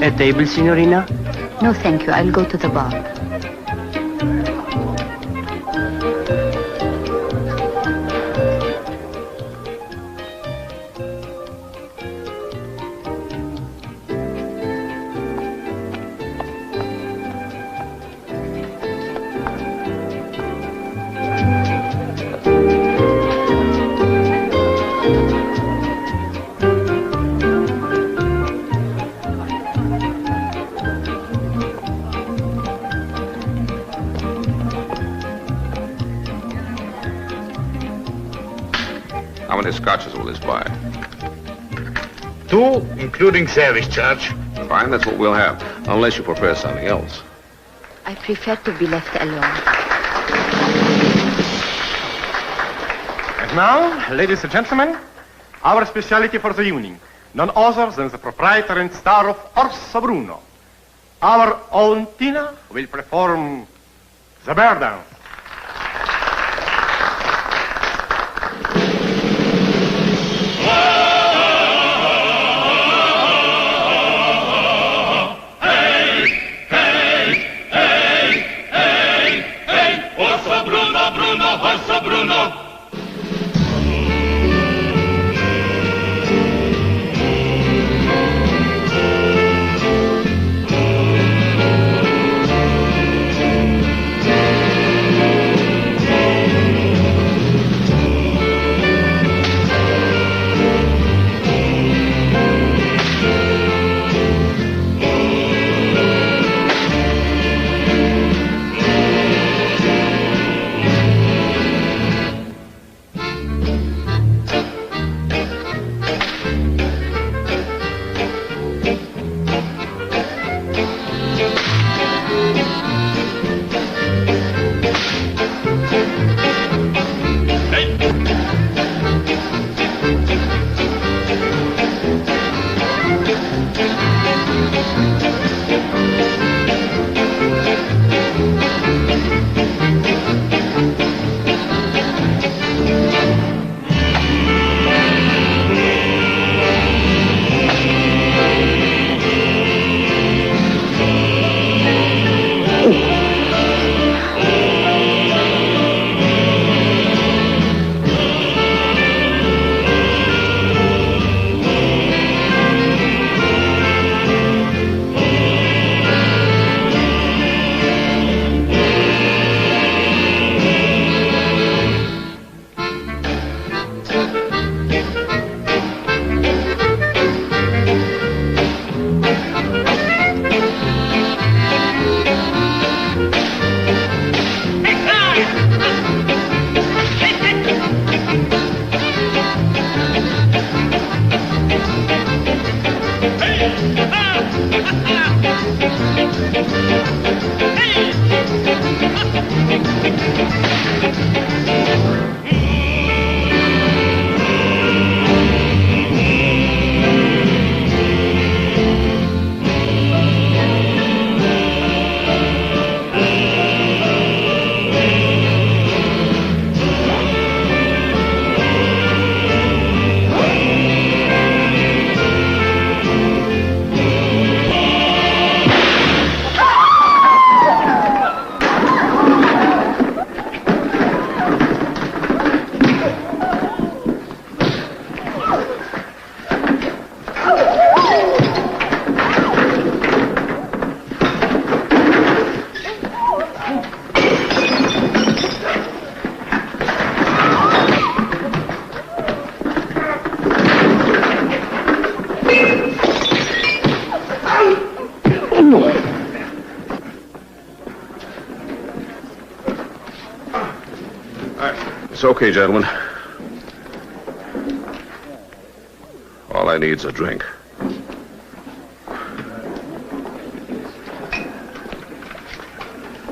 A table, signorina? No, thank you. I'll go to the bar. How many scotches will this buy? 2, including service charge. Fine, that's what we'll have. Unless you prefer something else. I prefer to be left alone. And now, ladies and gentlemen, our specialty for the evening. None other than the proprietor and star of Orso Bruno. Our own Tina will perform the bear dance. It's okay, gentlemen. All I need's a drink.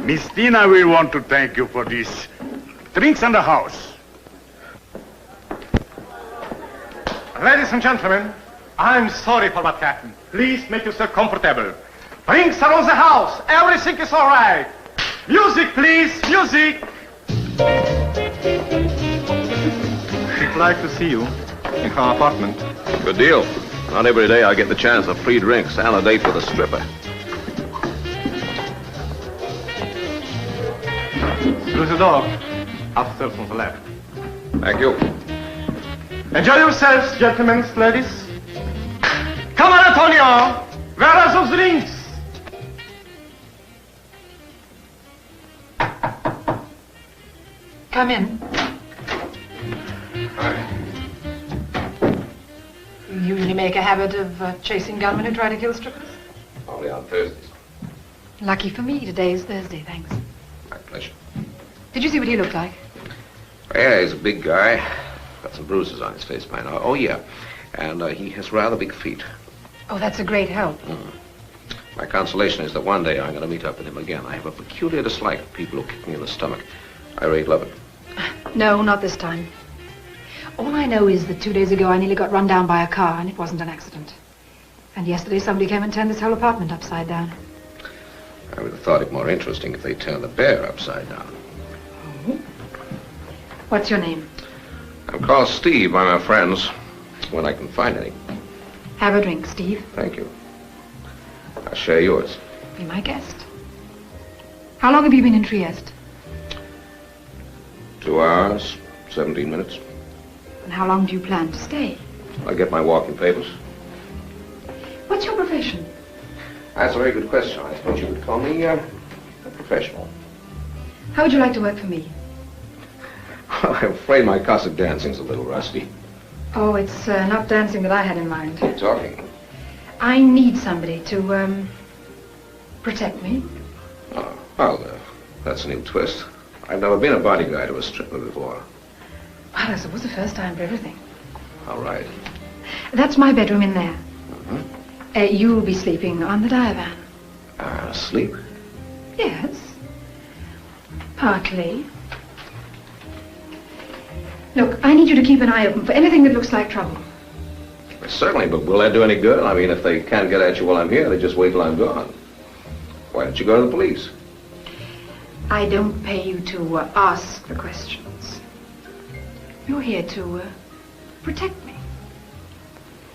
Miss Tina will want to thank you for this. Drinks in the house. Ladies and gentlemen, I'm sorry for what happened. Please make yourself comfortable. Drinks are on the house. Everything is all right. Music, please. Music. She'd like to see you in her apartment. Good deal. Not every day I get the chance of free drinks and a date with a stripper. Through the door. Upstairs on the left. Thank you. Enjoy yourselves, gentlemen, ladies. Come on, Antonio. Where are those drinks? Come in. Hi. You usually make a habit of chasing gunmen who try to kill strippers? Only on Thursdays. Lucky for me, today is Thursday, thanks. My pleasure. Did you see what he looked like? Yeah, he's a big guy. Got some bruises on his face by now. Oh, yeah. And he has rather big feet. Oh, that's a great help. My consolation is that one day I'm going to meet up with him again. I have a peculiar dislike for people who kick me in the stomach. I really love it. No, not this time. All I know is that 2 days ago I nearly got run down by a car, and it wasn't an accident. And yesterday somebody came and turned this whole apartment upside down. I would have thought it more interesting if they turned the bear upside down. Oh? What's your name? I'm called Steve by my friends, when I can find any. Have a drink, Steve. Thank you. I'll share yours. Be my guest. How long have you been in Trieste? 2 hours, 17 minutes. And how long do you plan to stay? I'll get my walking papers. What's your profession? That's a very good question. I suppose you would call me a professional. How would you like to work for me? Well, I'm afraid my Cossack dancing's a little rusty. Oh, it's not dancing that I had in mind. Keep talking. I need somebody to, protect me. Oh, well, that's a new twist. I've never been a bodyguard to a stripper before. Well, I suppose the first time for everything. All right. That's my bedroom in there. You'll be sleeping on the divan. Sleep? Yes. Partly. Look, I need you to keep an eye open for anything that looks like trouble. Certainly, but will that do any good? I mean, if they can't get at you while I'm here, they just wait till I'm gone. Why don't you go to the police? I don't pay you to ask the questions. You're here to protect me.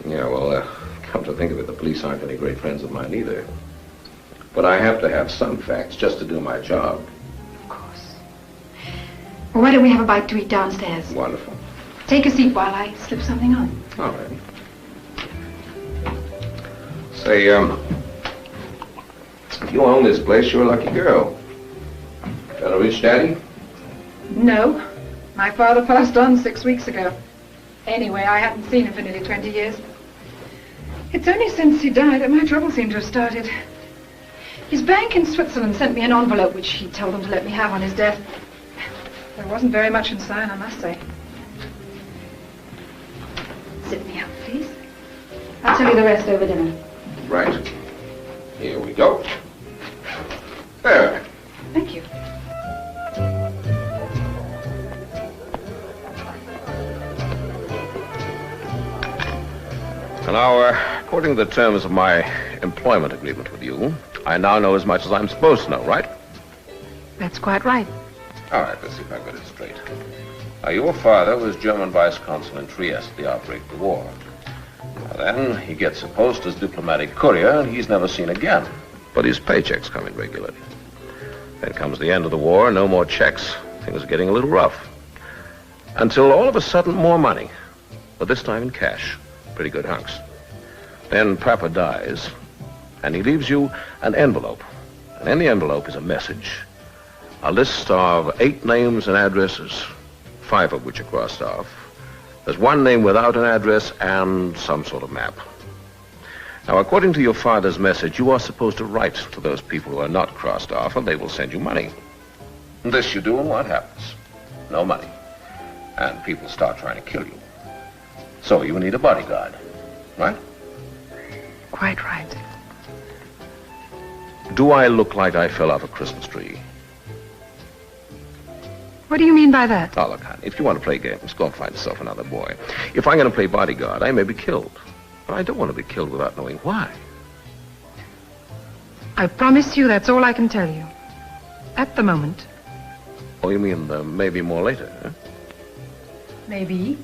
Yeah, well, come to think of it, the police aren't any great friends of mine either. But I have to have some facts just to do my job. Of course. Well, why don't we have a bite to eat downstairs? Wonderful. Take a seat while I slip something on. All right. Say, if you own this place, you're a lucky girl. Got a rich daddy? No. My father passed on 6 weeks ago. Anyway, I hadn't seen him for nearly 20 years. It's only since he died that my trouble seemed to have started. His bank in Switzerland sent me an envelope which he told them to let me have on his death. There wasn't very much inside, I must say. Sit me up, please. I'll tell you the rest over dinner. Right. Here we go. There. Thank you. Now, according to the terms of my employment agreement with you, I now know as much as I'm supposed to know, right? That's quite right. All right, let's see if I got it straight. Now, your father was German vice consul in Trieste at the outbreak of the war. Now, then he gets a post as diplomatic courier, and he's never seen again. But his paychecks come in regularly. Then comes the end of the war, no more checks. Things are getting a little rough. Until all of a sudden, more money. But this time in cash. Pretty good hunks. Then Papa dies, and he leaves you an envelope. And in the envelope is a message. A list of 8 names and addresses, 5 of which are crossed off. There's 1 name without an address and some sort of map. Now, according to your father's message, you are supposed to write to those people who are not crossed off, and they will send you money. And this you do, and what happens? No money. And people start trying to kill you. So you need a bodyguard, right? Quite right. Do I look like I fell off a Christmas tree? What do you mean by that? Oh, look, honey, if you want to play games, go and find yourself another boy. If I'm going to play bodyguard, I may be killed. But I don't want to be killed without knowing why. I promise you that's all I can tell you. At the moment. Oh, you mean maybe more later, huh? Maybe.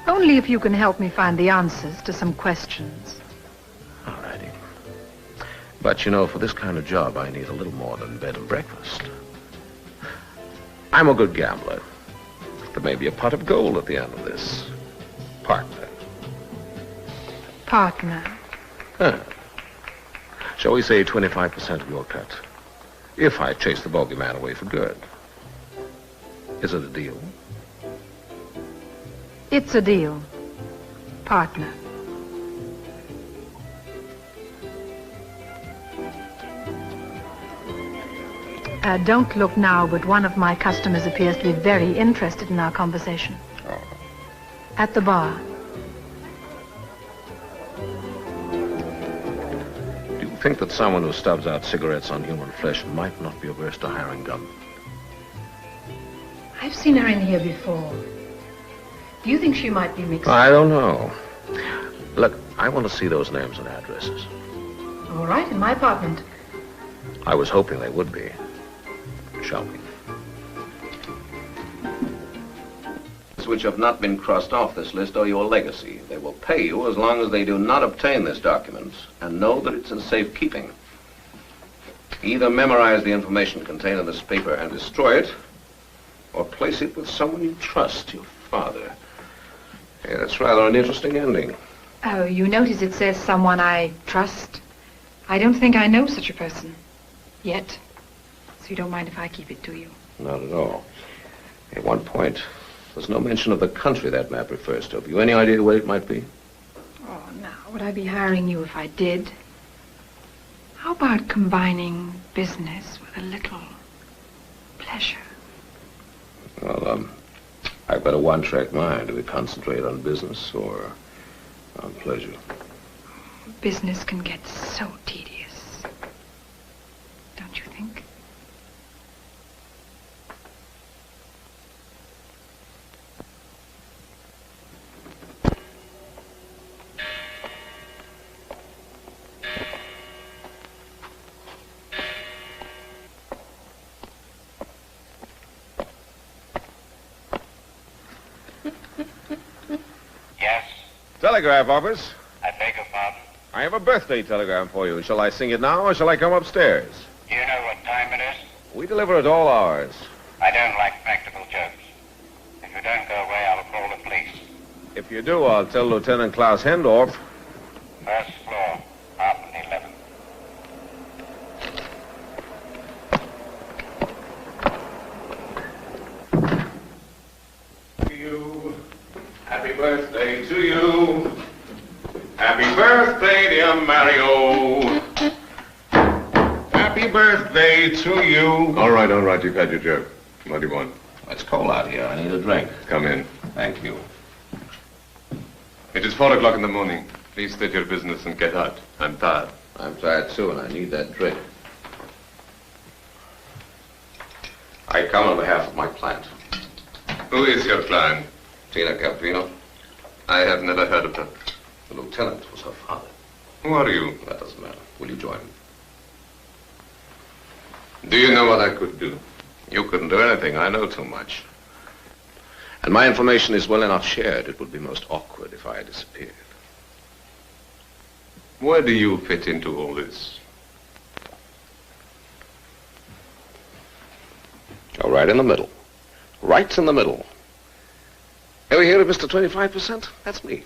Only if you can help me find the answers to some questions. All righty. But, you know, for this kind of job, I need a little more than bed and breakfast. I'm a good gambler. There may be a pot of gold at the end of this. Partner. Partner. Huh. Shall we say 25% of your cut? If I chase the bogeyman away for good. Is it a deal? It's a deal. Partner. Don't look now, but one of my customers appears to be very interested in our conversation. Oh. At the bar. Do you think that someone who stubs out cigarettes on human flesh might not be averse to hiring gunmen? I've seen her in here before. Do you think she might be mixed? I don't know. Look, I want to see those names and addresses. All right, in my apartment. I was hoping they would be. Shall we? Which have not been crossed off this list owe you a legacy. They will pay you as long as they do not obtain this document and know that it's in safekeeping. Either memorize the information contained in this paper and destroy it, or place it with someone you trust, your father. Yeah, that's rather an interesting ending. Oh, you notice it says someone I trust? I don't think I know such a person. Yet. So you don't mind if I keep it to you? Not at all. At one point, there's no mention of the country that map refers to. Have you any idea where it might be? Oh, now, would I be hiring you if I did? How about combining business with a little pleasure? Well, I've got a one-track mind. Do we concentrate on business or on pleasure? Business can get so tedious. Don't you think? Yes, Telegraph office. I beg your pardon. I have a birthday telegram for you. Shall I sing it now or shall I come upstairs? Do you know what time it is? We deliver at all hours. I don't like practical jokes. If you don't go away, I'll call the police. If you do, I'll tell Lieutenant Klaus Hendorf. First floor, apartment 11. To you. Happy birthday to you. Happy birthday, dear Mario. Happy birthday to you. All right, you've had your joke. What do you want? It's cold out here. I need a drink. Come in. Thank you. It is 4 o'clock in the morning. Please state your business and get out. I'm tired. I'm tired too, and I need that drink. I come on behalf of my client, Who is your client? Tina Caprino. I have never heard of her. The lieutenant was her father. Who are you? That doesn't matter. Will you join me? Do you know what I could do? You couldn't do anything. I know too much. And my information is well enough shared. It would be most awkward if I disappeared. Where do you fit into all this? Oh, right in the middle. Right in the middle. Ever hear of Mr. 25%? That's me.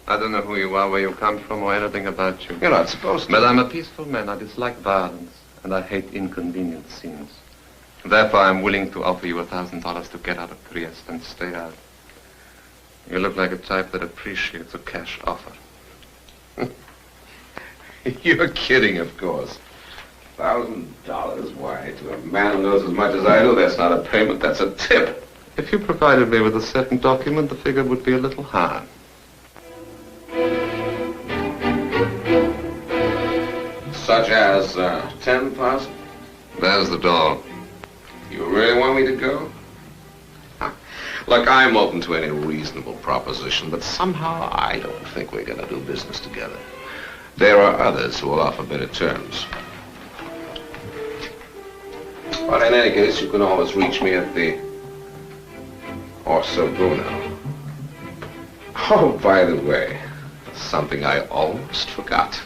I don't know who you are, where you come from, or anything about you. You're not supposed to. But I'm a peaceful man. I dislike violence, and I hate inconvenient scenes. Therefore, I'm willing to offer you $1,000 to get out of Trieste and stay out. You look like a type that appreciates a cash offer. You're kidding, of course. $1,000? Why, to a man who knows as much as I do, that's not a payment, that's a tip. If you provided me with a certain document, the figure would be a little higher. Such as 10,000? There's the door. You really want me to go? Look, I'm open to any reasonable proposition, but somehow I don't think we're going to do business together. There are others who will offer better terms. But in any case, you can always reach me at the Orso Bruno. Oh, by the way, something I almost forgot.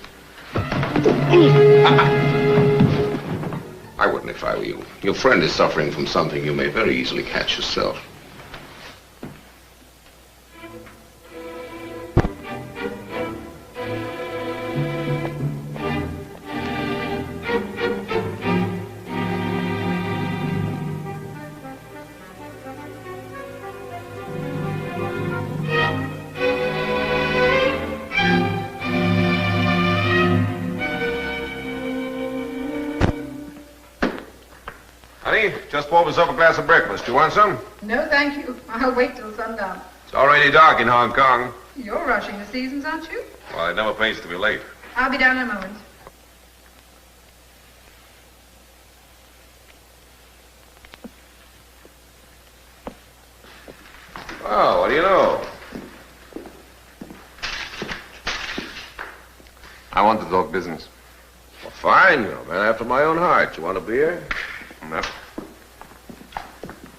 I wouldn't if I were you. Your friend is suffering from something you may very easily catch yourself. Honey, just poured myself a glass of breakfast. You want some? No, thank you. I'll wait till sundown. It's already dark in Hong Kong. You're rushing the seasons, aren't you? Well, it never pays to be late. I'll be down in a moment. Oh, what do you know? I want to talk business. Well, fine. You're a man after my own heart. You want a beer? No.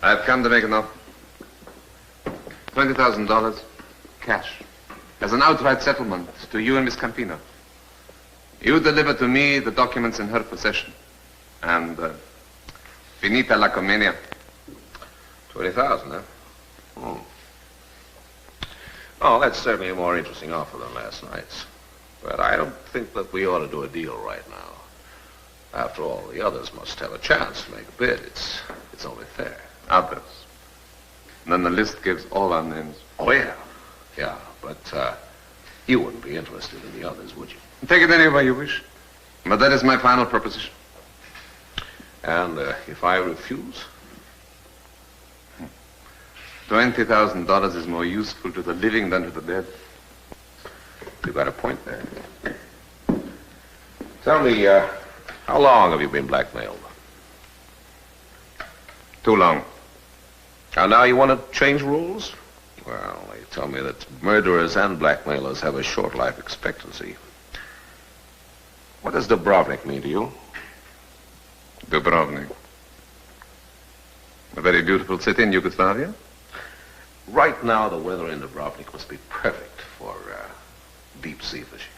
I've come to make an offer. $20,000 cash as an outright settlement to you and Miss Campino. You deliver to me the documents in her possession. And finita la commedia. 20,000, huh? Hmm. Oh, that's certainly a more interesting offer than last night's. But I don't think that we ought to do a deal right now. After all, the others must have a chance to make a bid. It's only fair. Others. Then the list gives all our names. Oh, yeah. Yeah, but you wouldn't be interested in the others, would you? Take it any way you wish. But that is my final proposition. And if I refuse? $20,000 is more useful to the living than to the dead. You've got a point there. Tell me, how long have you been blackmailed? Too long. And now you want to change rules? Well, they tell me that murderers and blackmailers have a short life expectancy. What does Dubrovnik mean to you? Dubrovnik. A very beautiful city in Yugoslavia. Right now, the weather in Dubrovnik must be perfect for deep sea fishing.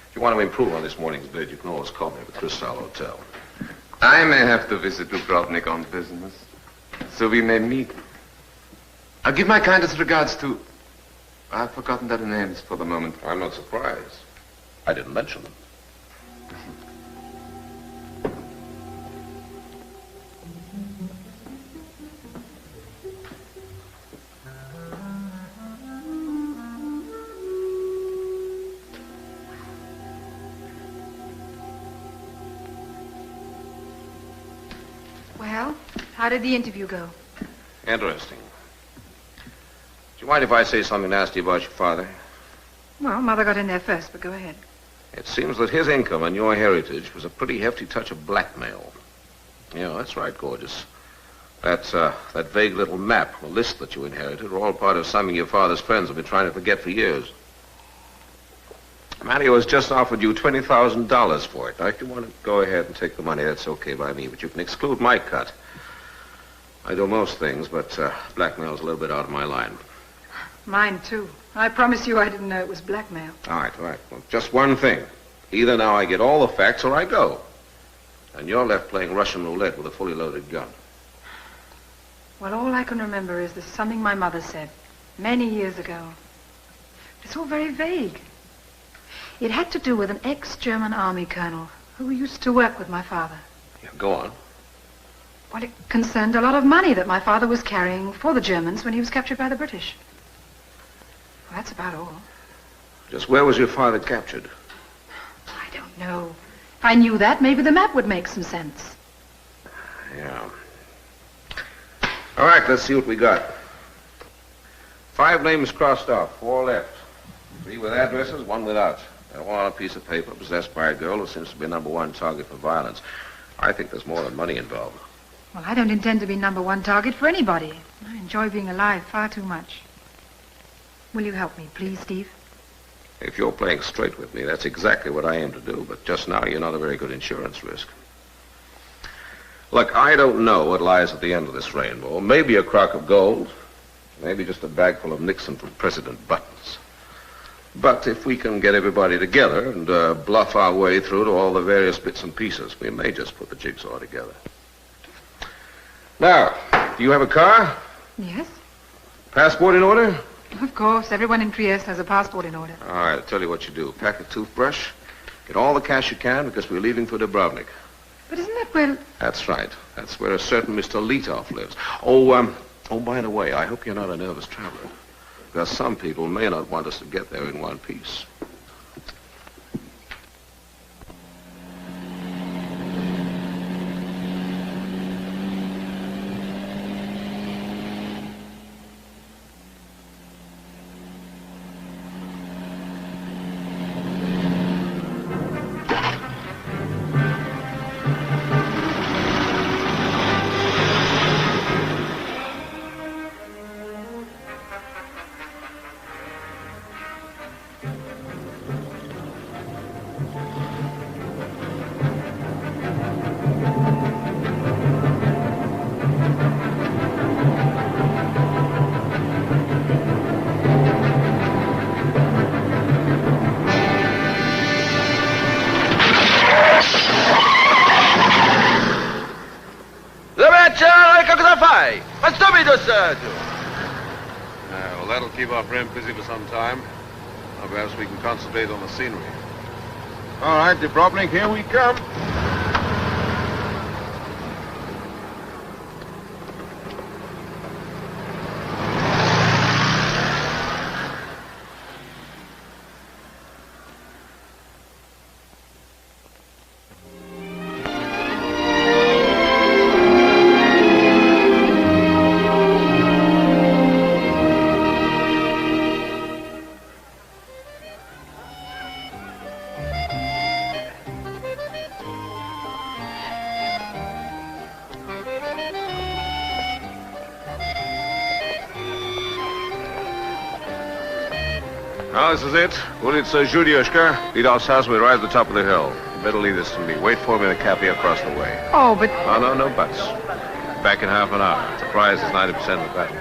If you want to improve on this morning's bid, you can always call me at the Crystal Hotel. I may have to visit Dubrovnik on business, so we may meet. I'll give my kindest regards to... I've forgotten their names for the moment. I'm not surprised. I didn't mention them. Well, how did the interview go? Interesting. Do you mind if I say something nasty about your father? Well, Mother got in there first, but go ahead. It seems that his income and your heritage was a pretty hefty touch of blackmail. Yeah, that's right, gorgeous. That vague little map, the list that you inherited, were all part of something your father's friends have been trying to forget for years. Mario has just offered you $20,000 for it. Now, if you want to go ahead and take the money, that's okay by me, but you can exclude my cut. I do most things, but blackmail's a little bit out of my line. Mine, too. I promise you I didn't know it was blackmail. All right. Well, just one thing. Either now I get all the facts or I go. And you're left playing Russian roulette with a fully loaded gun. Well, all I can remember is there's something my mother said many years ago. It's all very vague. It had to do with an ex-German army colonel who used to work with my father. Yeah, go on. Well, it concerned a lot of money that my father was carrying for the Germans when he was captured by the British. Well, that's about all. Just where was your father captured? I don't know. If I knew that, maybe the map would make some sense. Yeah. All right, let's see what we got. 5 names crossed off, 4 left. 3 with addresses, 1 without. They're all on a piece of paper possessed by a girl who seems to be #1 target for violence. I think there's more than money involved. Well, I don't intend to be #1 target for anybody. I enjoy being alive far too much. Will you help me, please, Steve? If you're playing straight with me, that's exactly what I aim to do, but just now you're not a very good insurance risk. Look, I don't know what lies at the end of this rainbow. Maybe a crock of gold, Maybe just a bag full of Nixon for President buttons. But if we can get everybody together and bluff our way through to all the various bits and pieces, we may just put the jigsaw together. Now, do you have a car? Yes. Passport in order? Of course. Everyone in Trieste has a passport in order. All right, I'll tell you what you do. Pack a toothbrush. Get all the cash you can because we're leaving for Dubrovnik. But isn't that where... That's right. That's where a certain Mr. Letov lives. Oh, by the way, I hope you're not a nervous traveler. Because some people may not want us to get there in one piece. Well, that'll keep our friend busy for some time. Or perhaps we can concentrate on the scenery. All right, Dubrovnik, here we come. Now, this is it. Ulica Zhudioshka. Leadov's house will be right at the top of the hill. You better leave this to me. Wait for me in the cafe across the way. Oh, but... No buts. Back in half an hour. The prize is 90% of the battle.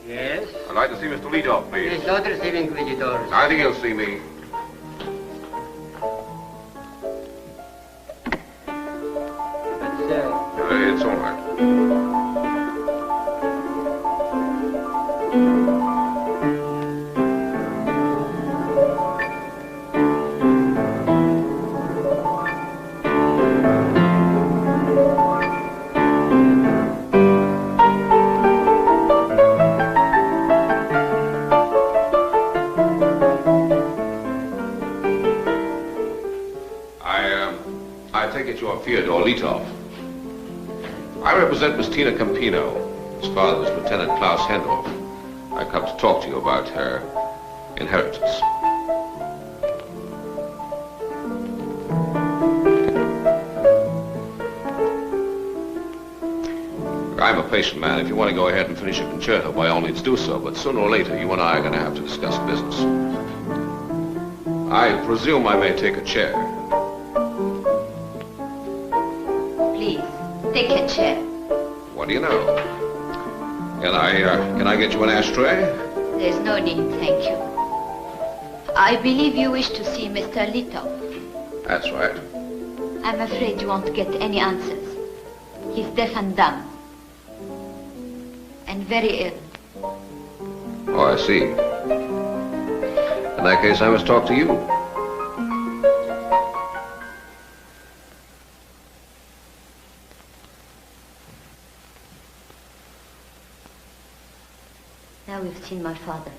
Yes? I'd like to see Mr. Letov, please. He's not receiving visitors. I think he'll see me. But, It's all right. I take it you're Fyodor Letov. I represent Miss Tina Campino. His father was Lieutenant Klaus Hendorf. I come to talk to you about her inheritance. I'm a patient man. If you want to go ahead and finish a concerto, by all means do so. But sooner or later, you and I are going to have to discuss business. I presume I may take a chair. Please, take a chair. What do you know? Can I get you an ashtray? There's no need, thank you. I believe you wish to see Mr. Letov. That's right. I'm afraid you won't get any answers. He's deaf and dumb. And very ill. Oh, I see. In that case, I must talk to you. Now we've seen my father.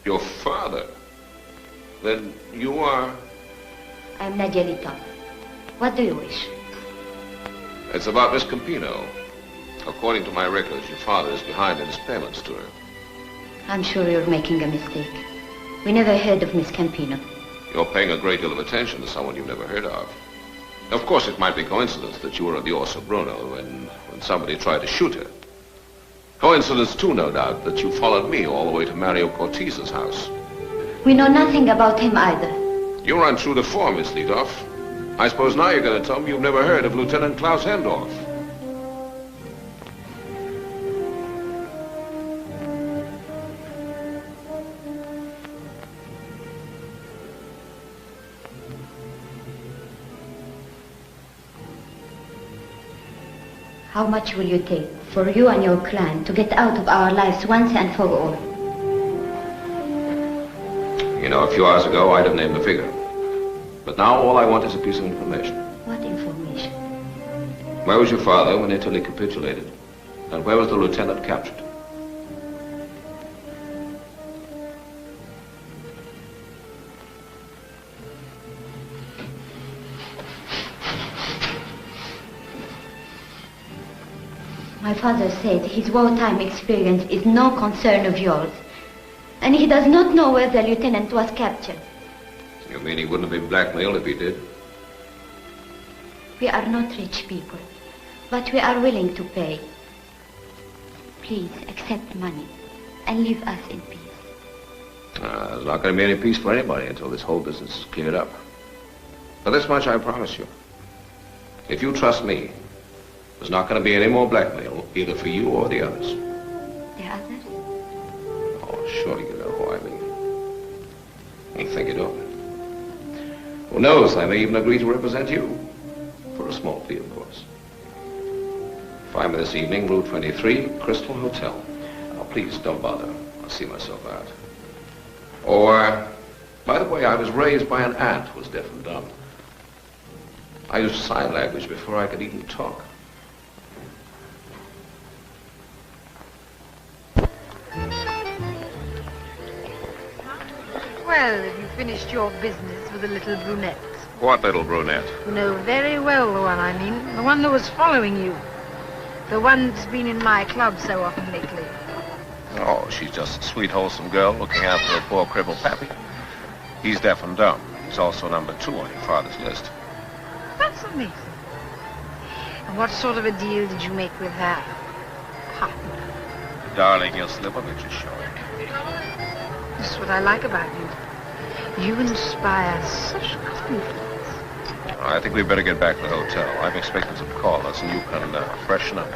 Your father? Then you are... I'm Nadia Litov. What do you wish? It's about Miss Campino. According to my records, your father is behind in his payments to her. I'm sure you're making a mistake. We never heard of Miss Campino. You're paying a great deal of attention to someone you've never heard of. Of course, it might be coincidence that you were at the Orso Bruno when somebody tried to shoot her. Coincidence, too, no doubt, that you followed me all the way to Mario Cortez's house. We know nothing about him either. You run true to form, Miss Lidov. I suppose now you're going to tell me you've never heard of Lieutenant Klaus Hendorf. How much will you take for you and your clan to get out of our lives once and for all? You know, a few hours ago, I'd have named the figure. But now all I want is a piece of information. What information? Where was your father when Italy capitulated? And where was the lieutenant captured? My father said his wartime experience is no concern of yours. And he does not know where the lieutenant was captured. You mean he wouldn't have been blackmailed if he did? We are not rich people, but we are willing to pay. Please accept money and leave us in peace. There's not going to be any peace for anybody until this whole business is cleared up. But this much I promise you. If you trust me, there's not going to be any more blackmail, either for you or the others. The others? Oh, surely you know who I mean. You think you don't? Who knows, I may even agree to represent you. For a small fee, of course. Find me this evening, Route 23, Crystal Hotel. Now, please, don't bother. I'll see myself out. Or, by the way, I was raised by an aunt who was deaf and dumb. I used sign language before I could even talk. Well, have you finished your business with the little brunette? What little brunette? You know very well the one I mean. The one that was following you. The one that's been in my club so often lately. Oh, she's just a sweet, wholesome girl looking after her poor crippled pappy. He's deaf and dumb. He's also number 2 on your father's list. That's amazing. And what sort of a deal did you make with her? Ha. Darling, your Slivovich is showing. This is what I like about you. You inspire such confidence. I think we'd better get back to the hotel. I'm expecting some callers, and you can freshen up.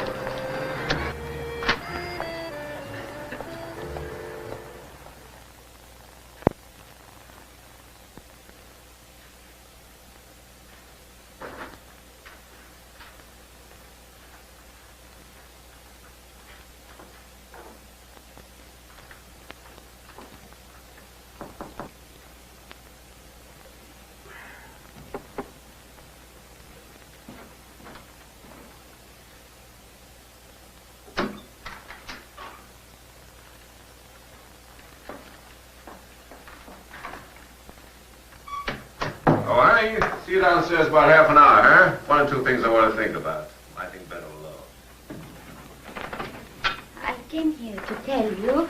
See you downstairs about half an hour, huh? 1 or 2 things I want to think about. I think better alone. I came here to tell you.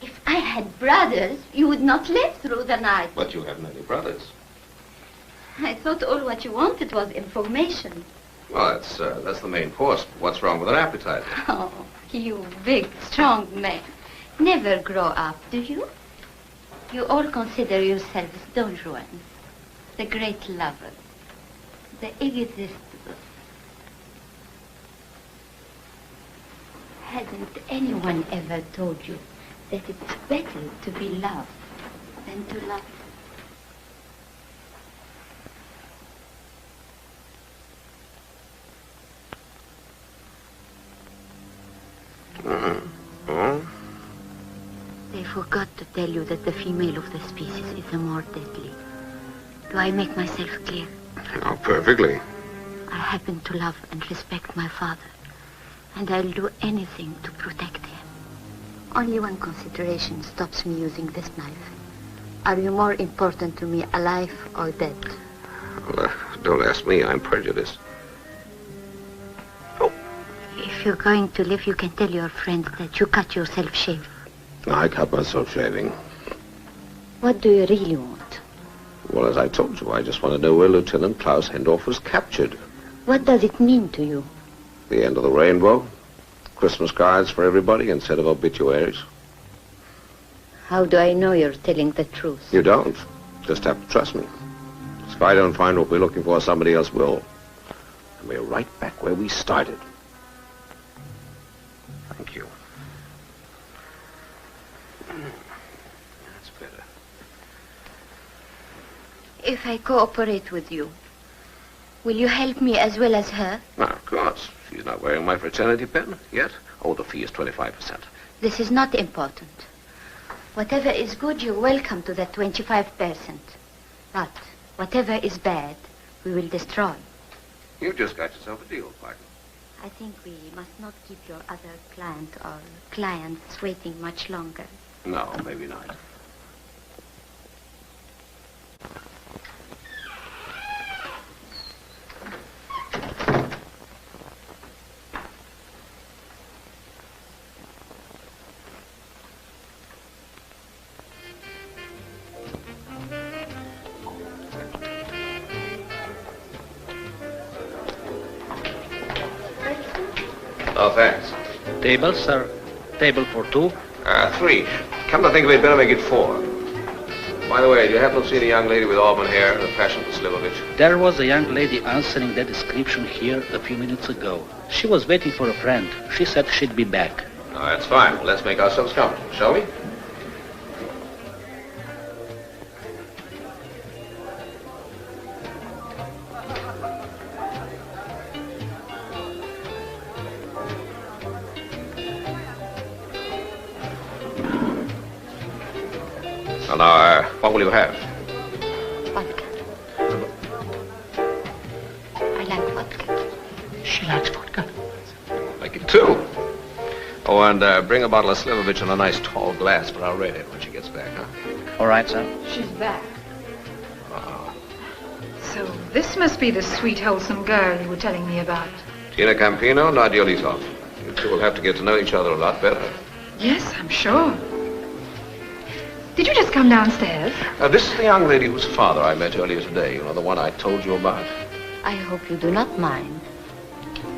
If I had brothers, you would not live through the night. But you have many brothers. I thought all what you wanted was information. Well, that's the main course. What's wrong with an appetizer? Oh, you big, strong man. Never grow up, do you? You all consider yourselves Don Juan, the great lover, the irresistible. Hasn't anyone ever told you that it's better to be loved than to love? They forgot to tell you that the female of the species is the more deadly. Do I make myself clear? Oh, perfectly. I happen to love and respect my father. And I'll do anything to protect him. Only one consideration stops me using this knife. Are you more important to me alive or dead? Well, don't ask me. I'm prejudiced. If you're going to live, you can tell your friends that you cut yourself shave. I cut myself shaving. What do you really want? Well, as I told you, I just want to know where Lieutenant Klaus Hendorf was captured. What does it mean to you? The end of the rainbow. Christmas cards for everybody instead of obituaries. How do I know you're telling the truth? You don't. Just have to trust me. If I don't find what we're looking for, somebody else will. And we're right back where we started. Thank you. That's better. If I cooperate with you, will you help me as well as her? Now, of course. She's not wearing my fraternity pin yet. Oh, the fee is 25%. This is not important. Whatever is good, you're welcome to that 25%. But whatever is bad, we will destroy. You just got yourself a deal, partner. I think we must not keep your other client or clients waiting much longer. No, maybe not. Oh, thanks. Table, sir. Table for two. 3. Come to think of it, better make it 4. By the way, do you happen to see the young lady with auburn hair and a passion for Slivovich? There was a young lady answering that description here a few minutes ago. She was waiting for a friend. She said she'd be back. Oh, that's fine. Well, let's make ourselves comfortable, shall we? So now, what will you have? Vodka. I like vodka. She likes vodka. Make it 2. Oh, and bring a bottle of Slivovich and a nice tall glass for our redhead when she gets back, huh? All right, sir. She's back. Uh-oh. So this must be the sweet, wholesome girl you were telling me about. Tina Campino, Nadia Litov. You two will have to get to know each other a lot better. Yes, I'm sure. Did you just come downstairs? This is the young lady whose father I met earlier today. You know, the one I told you about. I hope you do not mind.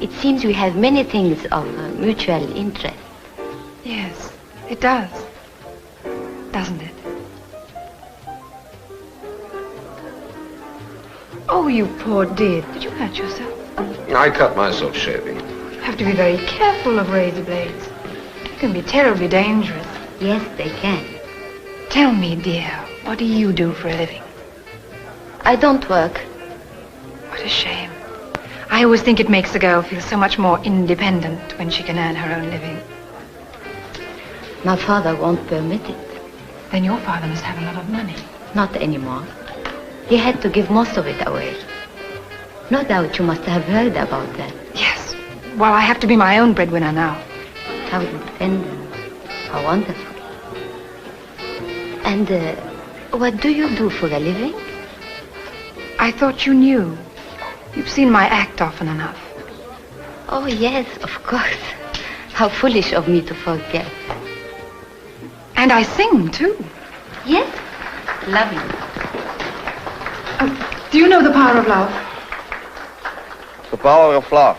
It seems we have many things of mutual interest. Yes, it does. Doesn't it? Oh, you poor dear. Did you hurt yourself? I cut myself shaving. You have to be very careful of razor blades. They can be terribly dangerous. Yes, they can. Tell me, dear, what do you do for a living? I don't work. What a shame. I always think it makes a girl feel so much more independent when she can earn her own living. My father won't permit it. Then your father must have a lot of money. Not anymore. He had to give most of it away. No doubt you must have heard about that. Yes. Well, I have to be my own breadwinner now. How independent. How wonderful. And what do you do for a living? I thought you knew. You've seen my act often enough. Oh, yes, of course. How foolish of me to forget. And I sing, too. Yes? Lovely. Do you know the power of love? The power of love.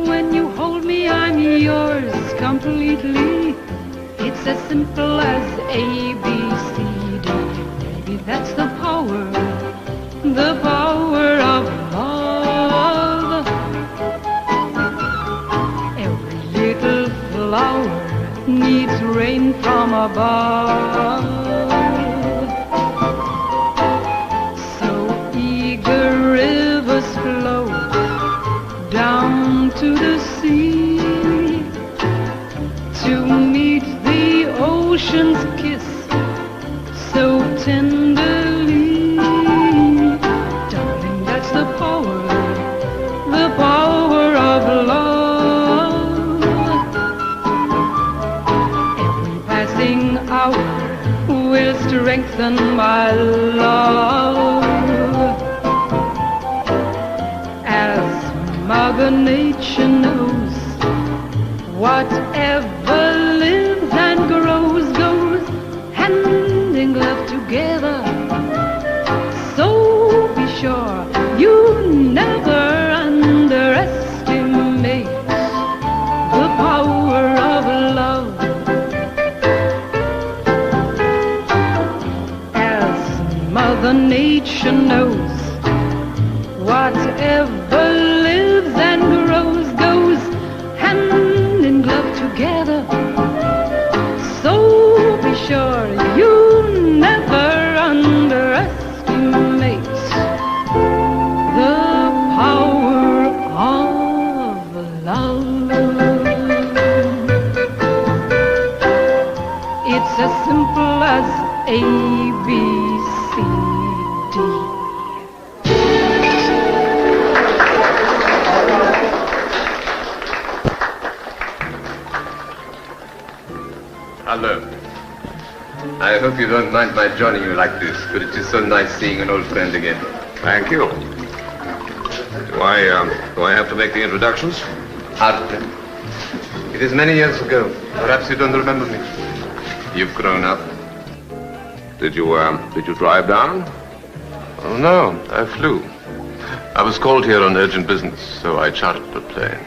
When you hold me, I'm yours completely. It's as simple as A, B, C, D. Maybe that's the power of love. Every little flower needs rain from above. So eager rivers flow down to the sea to meet the ocean's kiss strengthen my love. As Mother Nature knows, whatever lives and grows goes hand in glove together. So be sure you never underestimate the power of love. As Mother Nature knows, whatever lives and grows goes hand in glove together. So be sure you never underestimate the power of love. It's as simple as A, B, C, D. Hello. I hope you don't mind my joining you like this, but it is so nice seeing an old friend again. Thank you. Do I have to make the introductions? Hardly. It is many years ago. Perhaps you don't remember me. You've grown up. Did you drive down? Oh, no. I flew. I was called here on urgent business, so I chartered a plane.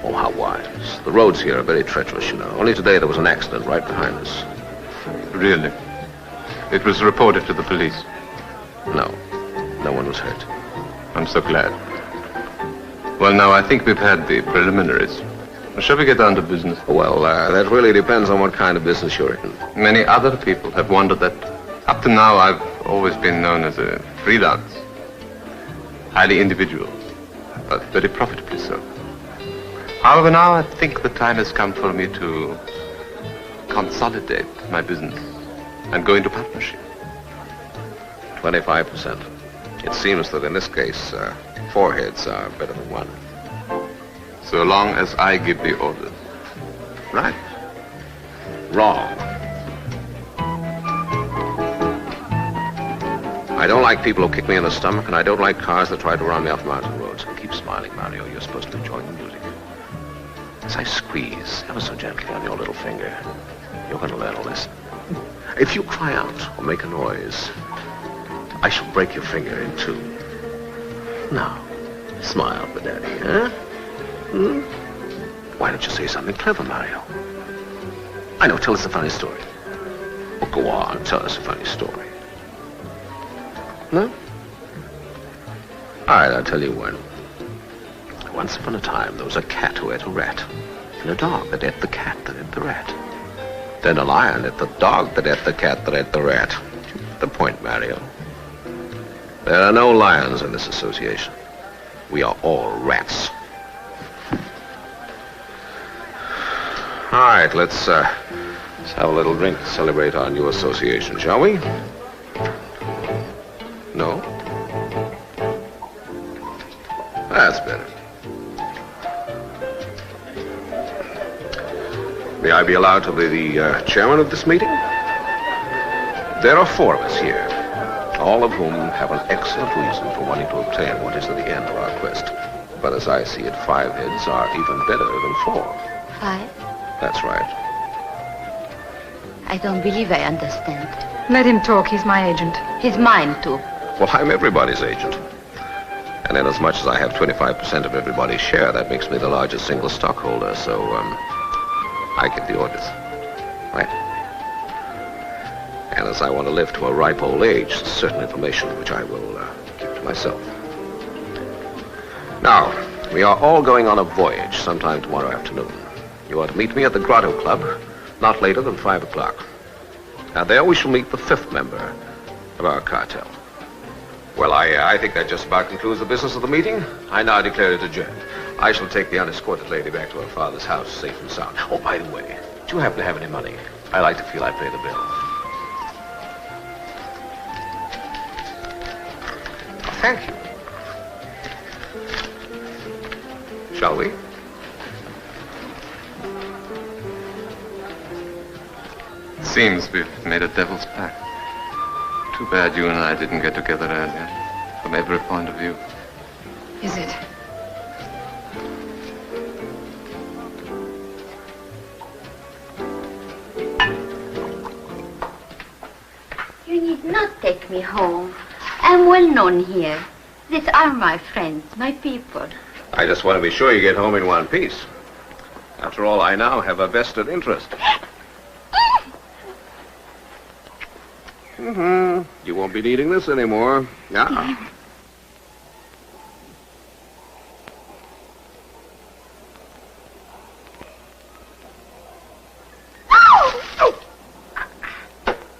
Oh, how wise. The roads here are very treacherous, you know. Only today there was an accident right behind us. Really? It was reported to the police? No. No one was hurt. I'm so glad. Well, now, I think we've had the preliminaries. Shall we get down to business? Well, that really depends on what kind of business you're in. Many other people have wondered that. Up to now, I've always been known as a freelance. Highly individual, but very profitably so. However, now I think the time has come for me to consolidate my business and go into partnership. 25%. It seems that in this case, 4 heads are better than 1. So long as I give the orders. Right. Wrong. I don't like people who kick me in the stomach, and I don't like cars that try to run me off mountain roads. Keep smiling, Mario. You're supposed to enjoy the music. As I squeeze ever so gently on your little finger, you're going to learn a lesson. If you cry out or make a noise, I shall break your finger in 2. Now, smile for Daddy, huh? Hmm? Why don't you say something clever, Mario? I know, tell us a funny story. Oh, go on, tell us a funny story. No? All right, I'll tell you one. Once upon a time, there was a cat who ate a rat, and a dog that ate the cat that ate the rat. Then a lion ate the dog that ate the cat that ate the rat. The point, Mario. There are no lions in this association. We are all rats. All right, let's have a little drink to celebrate our new association, shall we? No? That's better. May I be allowed to be the chairman of this meeting? There are 4 of us here, all of whom have an excellent reason for wanting to obtain what is at the end of our quest. But as I see it, 5 heads are even better than 4. 5? That's right. I don't believe I understand. Let him talk. He's my agent. He's mine, too. Well, I'm everybody's agent. And inasmuch as I have 25% of everybody's share, that makes me the largest single stockholder, so, I get the orders. Right? And as I want to live to a ripe old age, certain information which I will keep to myself. Now, we are all going on a voyage sometime tomorrow afternoon. You are to meet me at the Grotto Club, not later than 5 o'clock. Now, there we shall meet the 5th member of our cartel. Well, I think that just about concludes the business of the meeting. I now declare it adjourned. I shall take the unescorted lady back to her father's house, safe and sound. Oh, by the way, do you happen to have any money? I like to feel I pay the bill. Thank you. Shall we? It seems we've made a devil's pact. Too bad you and I didn't get together earlier, from every point of view. Is it? You need not take me home. I'm well known here. These are my friends, my people. I just want to be sure you get home in one piece. After all, I now have a vested interest. You won't be needing this anymore. Yeah.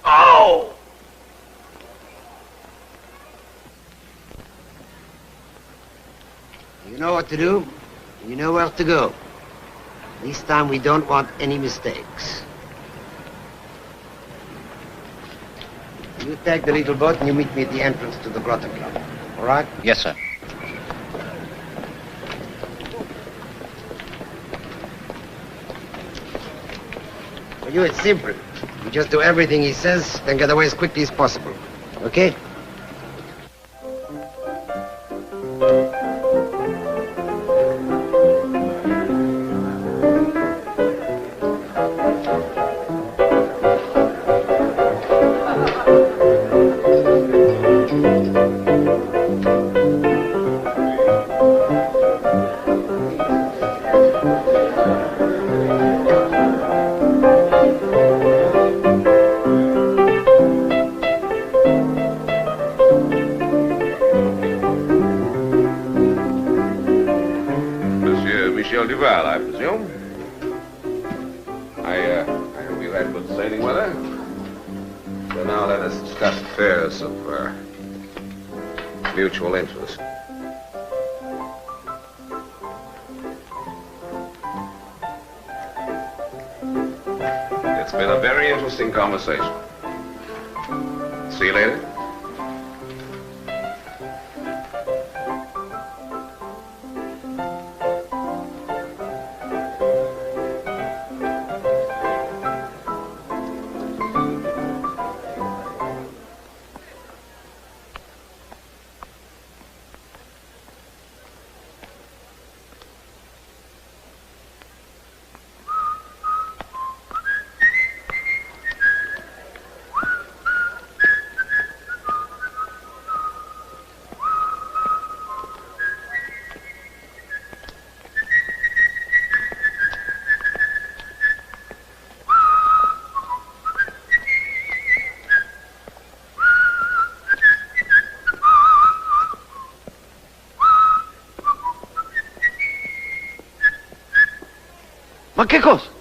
Oh! You know what to do. You know where to go. This time we don't want any mistakes. You take the little boat and you meet me at the entrance to the Grotto Club. All right? Yes, sir. For you, it's simple. You just do everything he says, then get away as quickly as possible. Okay? I presume. I hope you had good sailing weather. So now let us discuss affairs of mutual interest. It's been a very interesting conversation. See you later. Ma che cosa?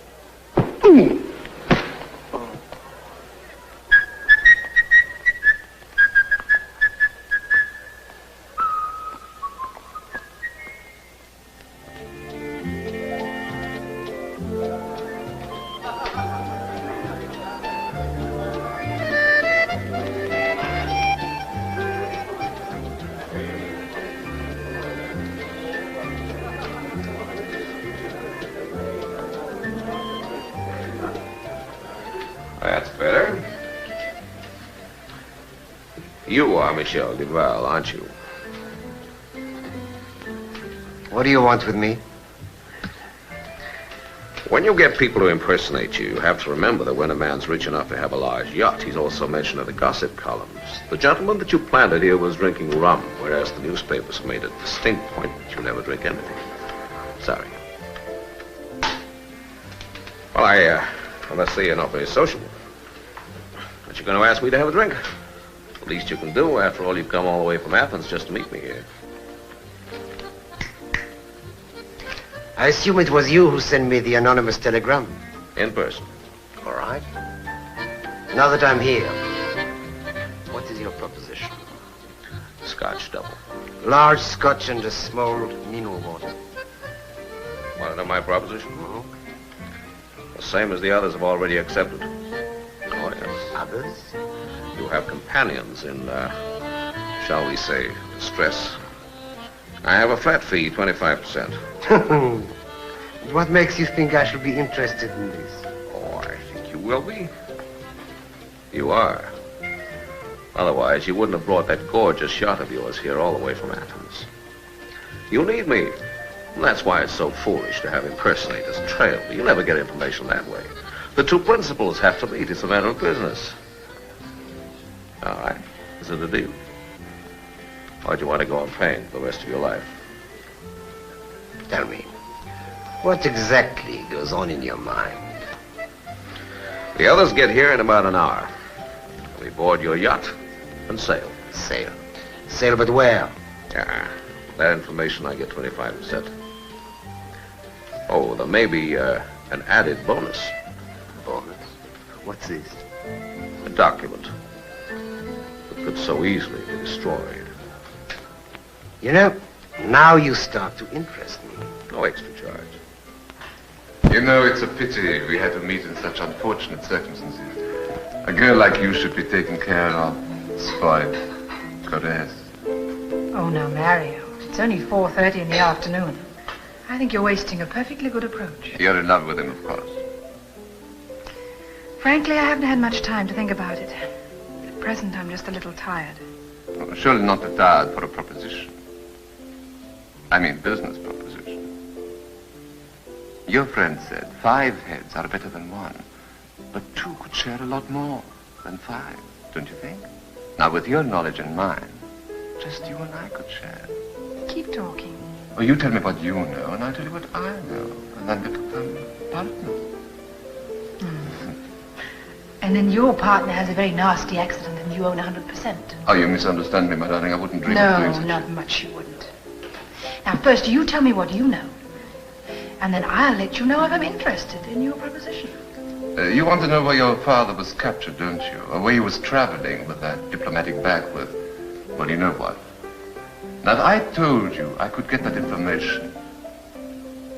That's better. You are Michel Duval, aren't you? What do you want with me? When you get people to impersonate you, you have to remember that when a man's rich enough to have a large yacht, he's also mentioned in the gossip columns. The gentleman that you planted here was drinking rum, whereas the newspapers made a distinct point that you never drink anything. Sorry. Well, I must say you're not very sociable. But you're going to ask me to have a drink. The least you can do. After all, you've come all the way from Athens just to meet me here. I assume it was you who sent me the anonymous telegram. In person. All right. Now that I'm here, what is your proposition? Scotch double. Large Scotch and a small mineral water. Want to know my proposition? The same as the others have already accepted. Oh, yes. Others? You have companions in, shall we say, distress. I have a flat fee, 25%. What makes you think I should be interested in this? Oh, I think you will be. You are. Otherwise, you wouldn't have brought that gorgeous yacht of yours here all the way from Athens. You need me. And that's why it's so foolish to have impersonators trail me. You'll never get information that way. The two principals have to meet. It's a matter of business. All right. Is it a deal? Or do you want to go on paying for the rest of your life? Tell me, what exactly goes on in your mind? The others get here in about an hour. We board your yacht and sail. Sail? Sail, but where? Yeah, that information I get 25%. Oh, there may be an added bonus. Bonus? What's this? A document that could so easily be destroyed. You know, now you start to interest me. No extra charge. You know, it's a pity we had to meet in such unfortunate circumstances. A girl like you should be taken care of, spoiled, caressed. Oh, now, Mario, it's only 4:30 in the afternoon. I think you're wasting a perfectly good approach. You're in love with him, of course. Frankly, I haven't had much time to think about it. At present, I'm just a little tired. Oh, surely not too tired for a proposition. I mean, business proposition. Your friend said 5 heads are better than 1, but 2 could share a lot more than 5, don't you think? Now, with your knowledge and mine, just you and I could share. Keep talking. Well, you tell me what you know, and I'll tell you what I know, and then we become partners. And then your partner has a very nasty accident and you own 100%. Oh, you misunderstand me, my darling. I wouldn't dream of doing No, such. not much you wouldn't. Now, first, you tell me what you know. And then I'll let you know if I'm interested in your proposition. You want to know where your father was captured, don't you? Or where he was traveling with that diplomatic bag with... Well, you know what? Now, if I told you I could get that information,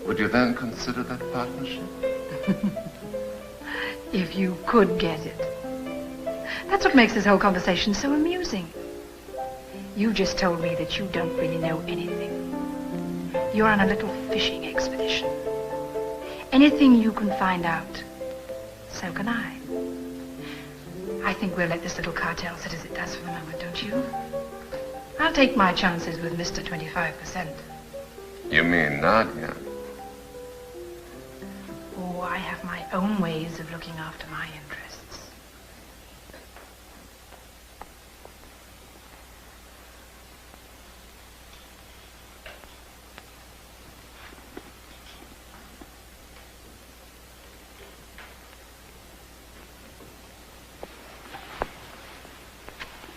would you then consider that partnership? If you could get it. That's what makes this whole conversation so amusing. You just told me that you don't really know anything. You're on a little fishing expedition. Anything you can find out, so can I. I think we'll let this little cartel sit as it does for the moment, don't you? I'll take my chances with Mr. 25%. You mean Nadia? Oh, I have my own ways of looking after my interests.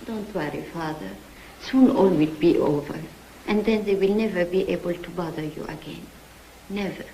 Don't worry, Father. Soon all will be over. And then they will never be able to bother you again. Never.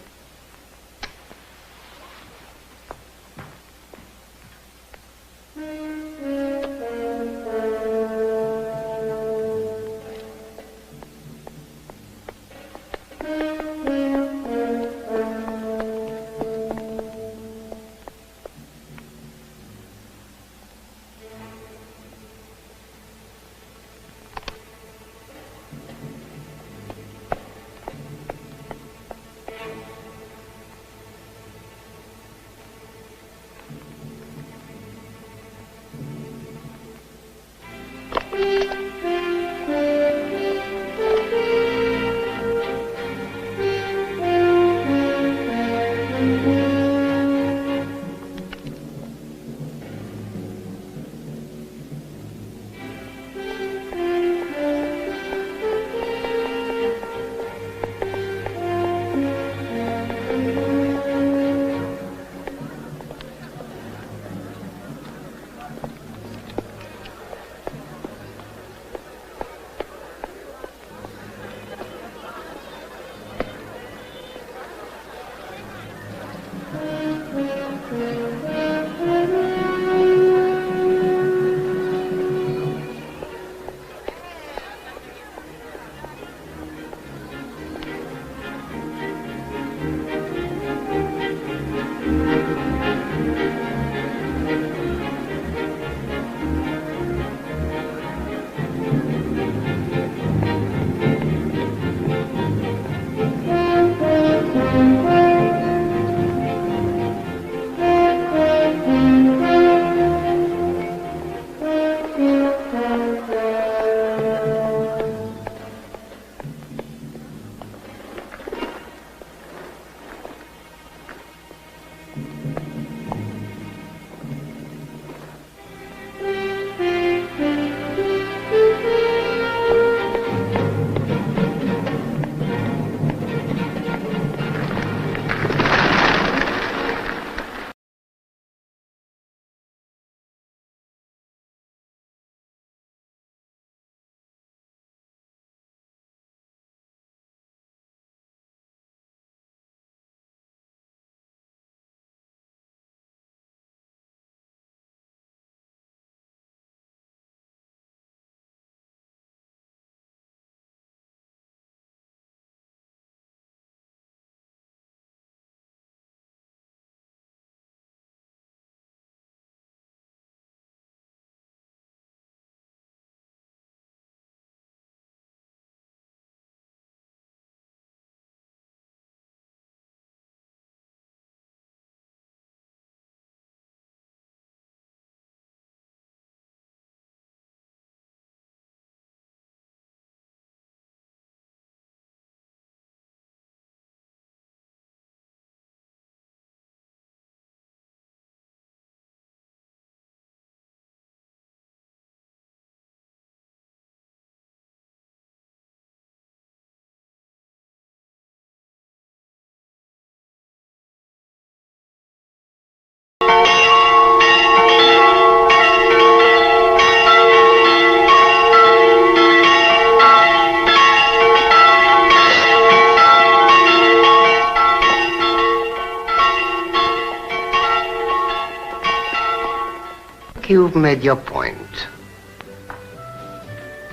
think you've made your point,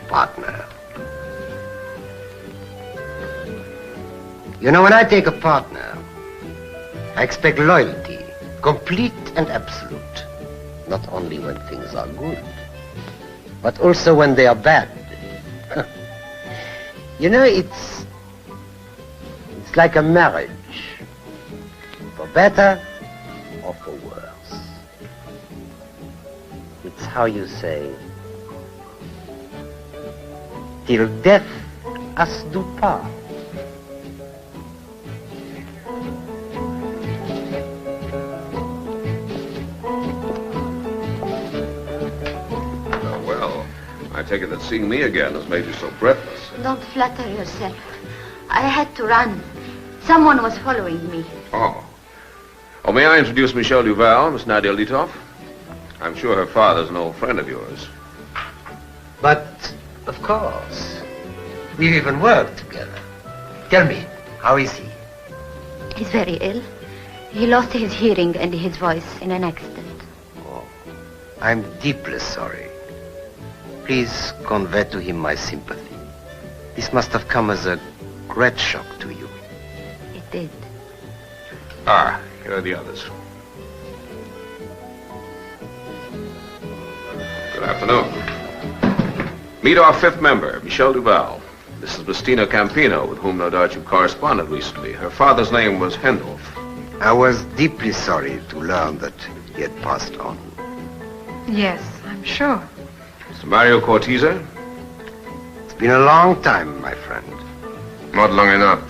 partner. You know, when I take a partner, I expect loyalty, complete and absolute. Not only when things are good, but also when they are bad. You know, it's like a marriage. For better or for worse. It's how you say, till death us do part. Well, I take it that seeing me again has made you so breathless. Don't flatter yourself. I had to run. Someone was following me. Oh. Oh, may I introduce Michelle Duval, Miss Nadia Litov? I'm sure her father's an old friend of yours. But, of course, we've even worked together. Tell me, how is he? He's very ill. He lost his hearing and his voice in an accident. Oh, I'm deeply sorry. Please convey to him my sympathy. This must have come as a great shock to you. It did. Ah, here are the others. Good afternoon. Meet our fifth member, Michelle Duval. This is Bustina Campino, with whom no doubt you corresponded recently. Her father's name was Hendorf. I was deeply sorry to learn that he had passed on. Yes, I'm sure. Mr. Mario Cortese? It's been a long time, my friend. Not long enough.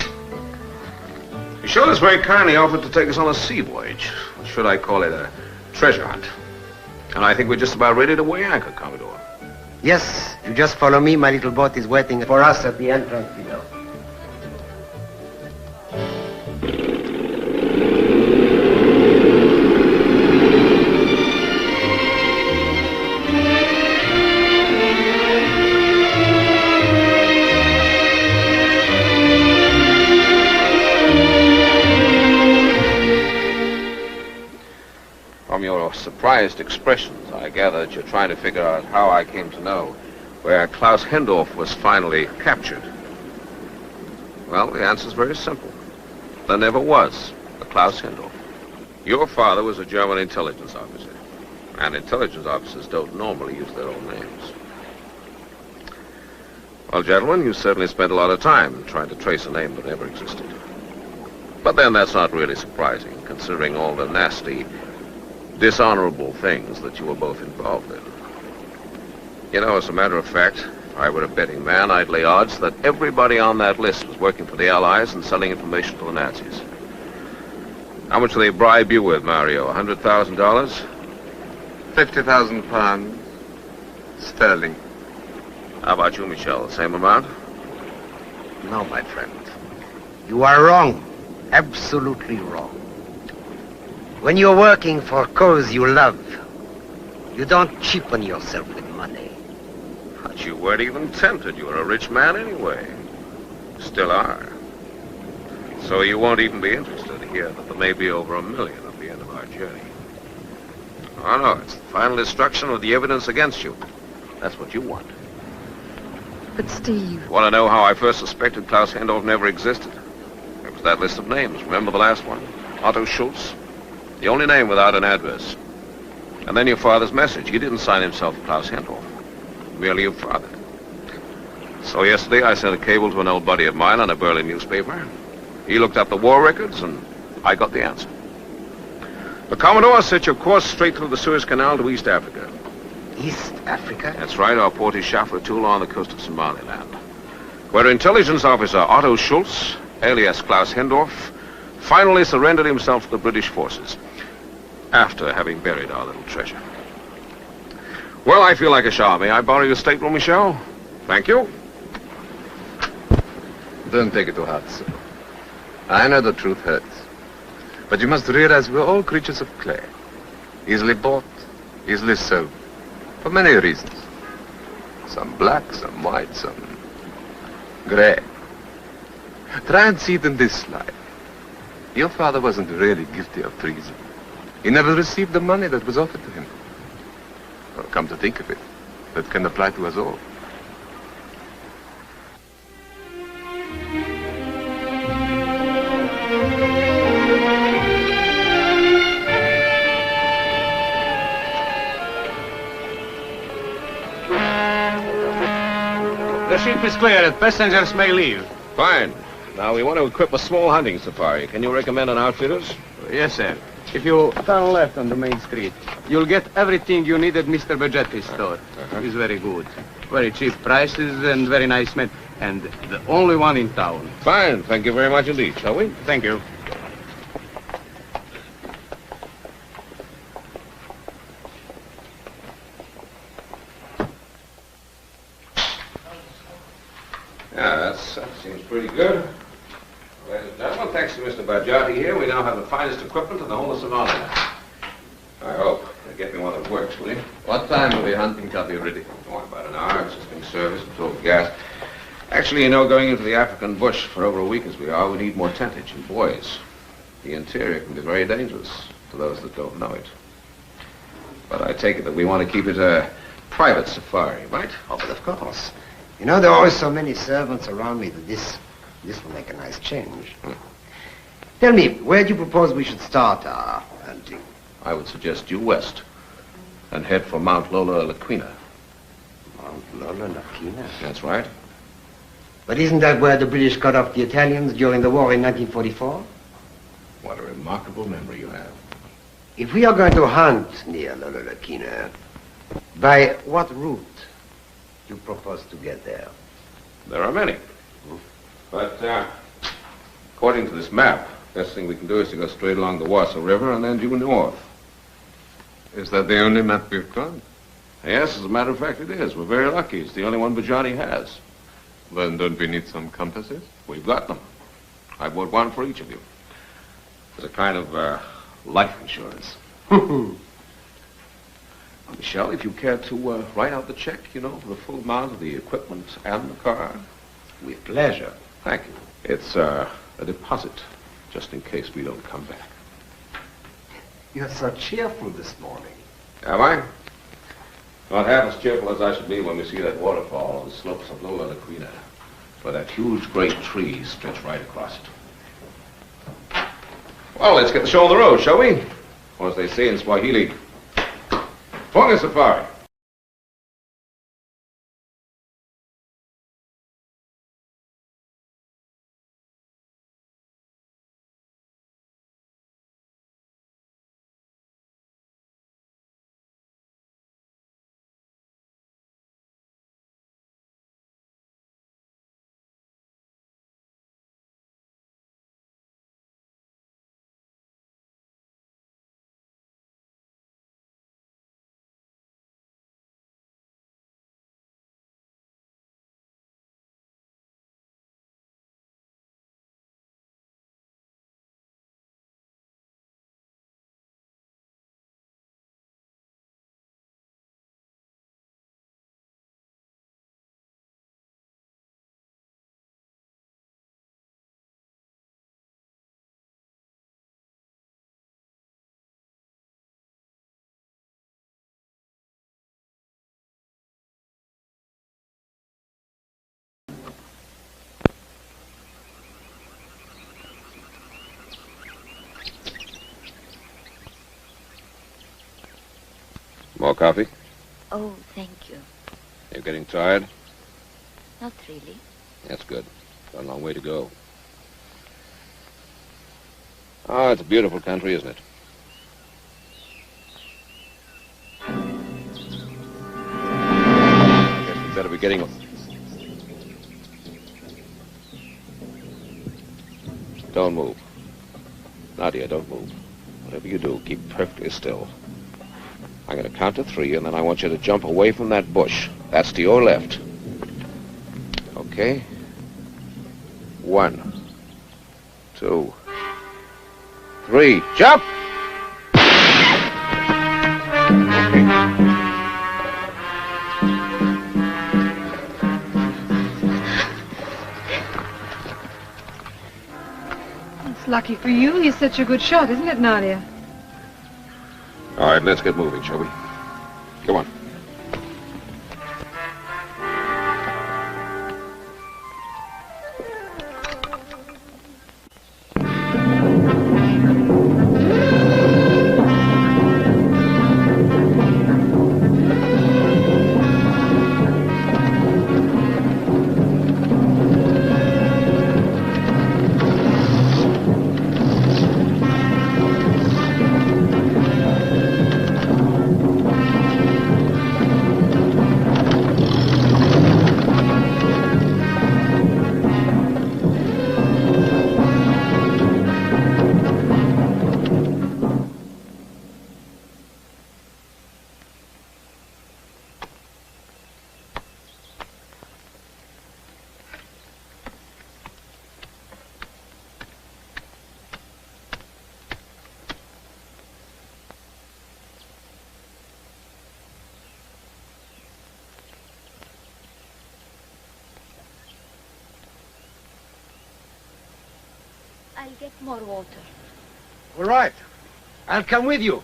Michelle has very kindly offered to take us on a sea voyage. Or should I call it a treasure hunt? And I think we're just about ready to weigh anchor, Commodore. Yes, you just follow me. My little boat is waiting for us at the entrance below. From your surprised expressions, I gather that you're trying to figure out how I came to know where Klaus Hendorf was finally captured. Well, the answer's very simple. There never was a Klaus Hendorf. Your father was a German intelligence officer, and intelligence officers don't normally use their own names. Well, gentlemen, you certainly spent a lot of time trying to trace a name that never existed. But then that's not really surprising, considering all the nasty, dishonorable things that you were both involved in. You know, as a matter of fact, if I were a betting man, I'd lay odds that everybody on that list was working for the Allies and selling information to the Nazis. How much do they bribe you with, Mario? $100,000? 50,000 pounds sterling. How about you, Michelle? The same amount? No, my friend. You are wrong. Absolutely wrong. When you're working for a cause you love, you don't cheapen yourself with money. But you weren't even tempted. You were a rich man anyway. Still are. So you won't even be interested to hear that there may be over $1 million at the end of our journey. Oh, no, it's the final destruction of the evidence against you. That's what you want. But Steve... Want to know how I first suspected Klaus Hendorf never existed? It was that list of names. Remember the last one? Otto Schultz? The only name without an address. And then your father's message. He didn't sign himself Klaus Hendorf. Merely your father. So yesterday I sent a cable to an old buddy of mine on a Berlin newspaper. He looked up the war records and I got the answer. The Commodore set your course straight through the Suez Canal to East Africa. East Africa? That's right. Our port is Shafratul on the coast of Somaliland, where intelligence officer Otto Schultz, alias Klaus Hendorf, finally surrendered himself to the British forces after having buried our little treasure. Well, I feel like a shower. May I borrow your stateroom, Michelle? Thank you. Don't take it to heart, sir. I know the truth hurts. But you must realize we're all creatures of clay. Easily bought, easily sold. For many reasons. Some black, some white, some gray. Try and see it in this light. Your father wasn't really guilty of treason. He never received the money that was offered to him. Well, come to think of it, that can apply to us all. The ship is cleared. Passengers may leave. Fine. Now, we want to equip a small hunting safari. Can you recommend an outfitters? Yes, sir. If you turn left on the main street, you'll get everything you need at Mr. Bagetti's store. He's very good. Very cheap prices and very nice men. And the only one in town. Fine. Thank you very much indeed, shall we? Thank you. Yeah, that seems pretty good. Ladies and gentlemen, thanks to Mr. Bajati here, we now have the finest equipment in the whole of Somalia. I hope. Get me one that works, will you? What time will the hunting car be ready? Oh, about an hour. It's just being serviced and filled with gas. Actually, you know, going into the African bush for over a week as we are, we need more tentage and boys. The interior can be very dangerous to those that don't know it. But I take it that we want to keep it a private safari, right? Oh, but of course. You know, there are always so many servants around me that this will make a nice change. Tell me, where do you propose we should start our hunting? I would suggest due west and head for Mount Lola Laquina. Mount Lola Laquina? That's right. But isn't that where the British cut off the Italians during the war in 1944? What a remarkable memory you have. If we are going to hunt near Lola Laquina, by what route do you propose to get there? There are many. But according to this map, best thing we can do is to go straight along the Wassa River and then due north. Is that the only map we've got? Yes, as a matter of fact, it is. We're very lucky. It's the only one Bajani has. Then don't we need some compasses? We've got them. I bought one for each of you. It's a kind of life insurance. Michelle, if you care to write out the check, you know, for the full amount of the equipment and the car. With pleasure. Thank you. It's a deposit, just in case we don't come back. You're so cheerful this morning. Am I? Not half as cheerful as I should be when we see that waterfall on the slopes of Lola Laquina, where that huge great tree stretched right across it. Well, let's get the show on the road, shall we? Or as they say in Swahili, Funga Safari. More coffee? Oh, thank you. You're getting tired? Not really. That's good. Got a long way to go. Oh, it's a beautiful country, isn't it? I guess we'd better be getting... Don't move. Nadia, don't move. Whatever you do, keep perfectly still. I'm going to count to 3, and then I want you to jump away from that bush. That's to your left. Okay? 1, 2, 3. Jump! It's lucky for you he's such a good shot, isn't it, Nadia? All right, let's get moving, shall we? Come on. I'll get more water. All right. I'll come with you.